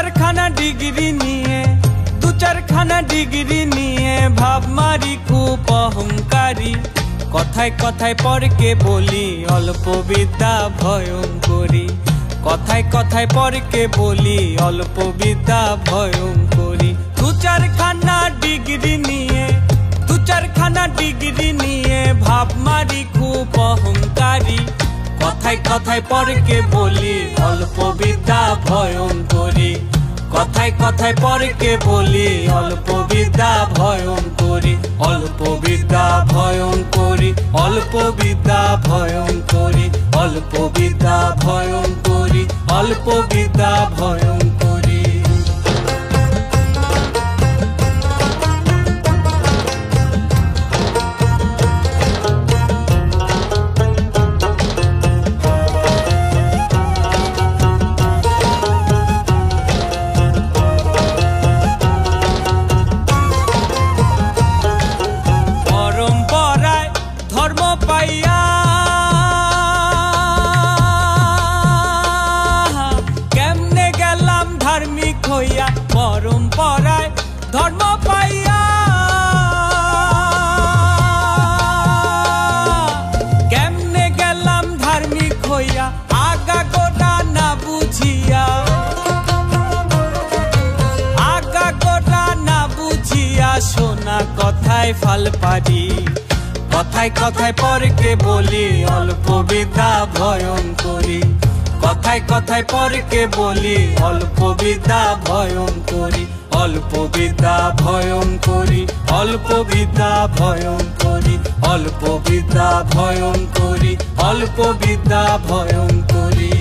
চারখানা ডিগ্রি নিয়ে দু চারখানা ডিগ্রি নিয়ে ভাব মারি খুব অহংকারী। কথায় কথায় পরকে বলি অল্প বিদ্যা ভয়ঙ্করী। কথায় কথায় পরকে বলি অল্প বিদ্যা ভয়ঙ্করী। দু চারখানা ডিগ্রি নিয়ে দু চারখানা ডিগ্রি নিয়ে ভাব মারি খুব অহংকারী। কথায় কথায় পরকে বলি অল্প বিদ্যা ভয়ঙ্করী। কথায় কথায় পরকে বলি অল্প বিদ্যা ভয়ঙ্করী। অল্প বিদ্যা ভয়ঙ্করী, অল্প বিদ্যা ভয়ঙ্করী, অল্প বিদ্যা ভয়ঙ্করী, অল্প বিদ্যা ভয়ঙ্করী। কেমনে গেলাম ধার্মিক হইয়া পরম্পরায় ধর্ম পাইয়া। কেমনে গেলাম ধার্মিক হইয়া আগা গোড়া না বুঝিয়া। আগা গোড়া না বুঝিয়া শোনা কথায় ফাল পারি। কথায় কথায় পরকে বলি অল্প বিদ্যা ভয়ঙ্করী। কথায় কথায় পরকে বলি অল্প বিদ্যা ভয়ঙ্করী। অল্প বিদ্যা ভয়ঙ্করী, অল্প বিদ্যা ভয়ঙ্করী, অল্প বিদ্যা ভয়ঙ্করী, অল্প বিদ্যা ভয়ঙ্করী।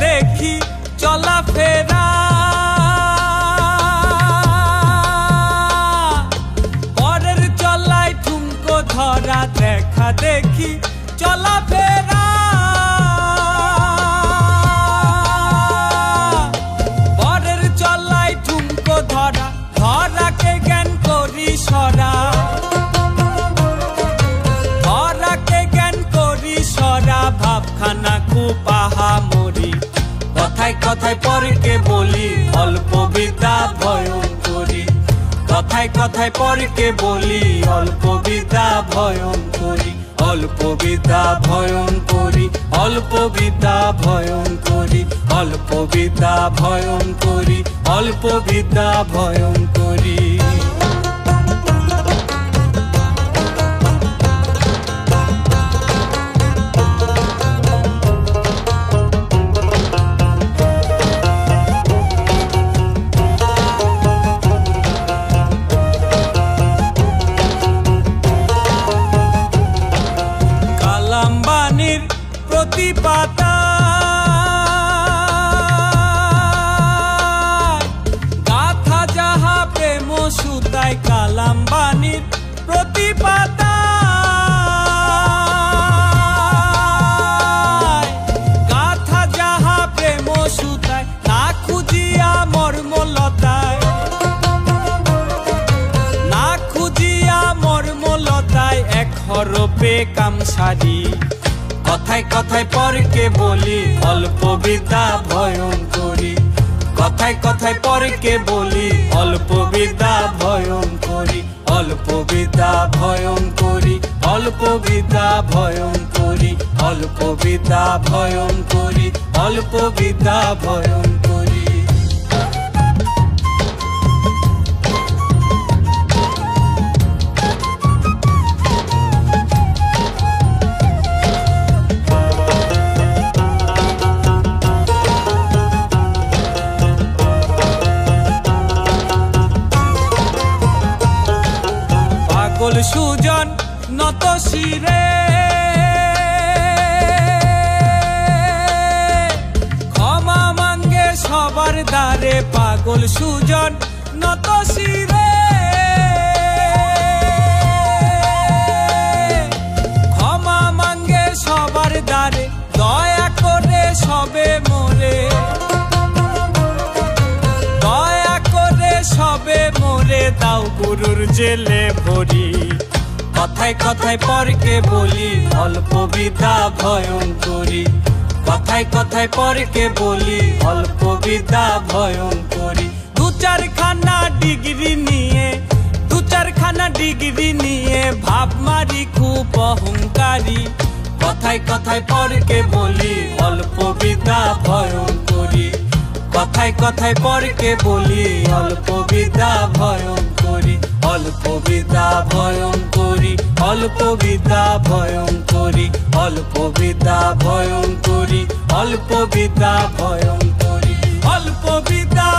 দেখি চলা ফেরা পরের চলায় ঠুমকো ধরা। দেখা দেখি চলা ফেরা পরের চলায় ঠুমকো ধরা। ধরাকে জ্ঞান করি সরা, ধরাকে জ্ঞান করি সরা। ভাবখানা খুব আহামরি। কথায় কথায় পরকে বলি অল্প বিদ্যা ভয়ঙ্করী। কথায় কথায় পরকে বলি অল্প বিদ্যা ভয়ঙ্করী। অল্প বিদ্যা ভয়ঙ্করী, অল্প বিদ্যা ভয়ঙ্করী, অল্প বিদ্যা ভয়ঙ্করী, অল্প বিদ্যা ভয়ঙ্করী। প্রতিপাতা গাথা যাহা প্রেম সুতায়। কালাম বাণীর প্রতিপাতা গাথা যাহা প্রেম সুতায়। না খুঁজিয়া মর্মলতায়, না খুঁজিয়া মর্মলতায়। এক হরপে কামসারি। কথায় কথায় পরকে বলি অল্প বিদ্যা ভয়ঙ্করী। কথায় কথায় পরকে বলি অল্প বিদ্যা ভয়ঙ্করী। অল্প বিদ্যা ভয়ঙ্করী, অল্প বিদ্যা ভয়ঙ্করী, অল্প বিদ্যা ভয়ঙ্করী, অল্প বিদ্যা ভয়ঙ্করী। পাগল সুজন নত শিরে ক্ষমা মাঙ্গে সবার দ্বারে। পাগল সুজন নত শিরে ক্ষমা মাঙ্গে সবার দ্বারে। তারে দয়া করে সবে মোরে, দয়া করে সবে মোরে দাও গুরুর জেলে ভরি। কথায় কথায় পরকে বলি অল্প বিদ্যা ভয়ঙ্করী, কথায় কথায় পরকে বলি অল্প বিদ্যা ভয়ঙ্করী। দু চারখানা ডিগ্রি নিয়ে, দু চারখানা ডিগ্রি নিয়ে ভাব মারি খুব অহংকারী। কথায় কথায় পরকে বলি অল্প বিদ্যা ভয়ঙ্করী, কথায় কথায় পরকে বলি অল্প বিদ্যা ভয়ঙ্করী। অল্প বিদ্যা ভয়ঙ্করী, অল্প বিদ্যা ভয়ঙ্করী, অল্প বিদ্যা ভয়ঙ্করী, অল্প বিদ্যা ভয়ঙ্করী, অল্প বিদ্যা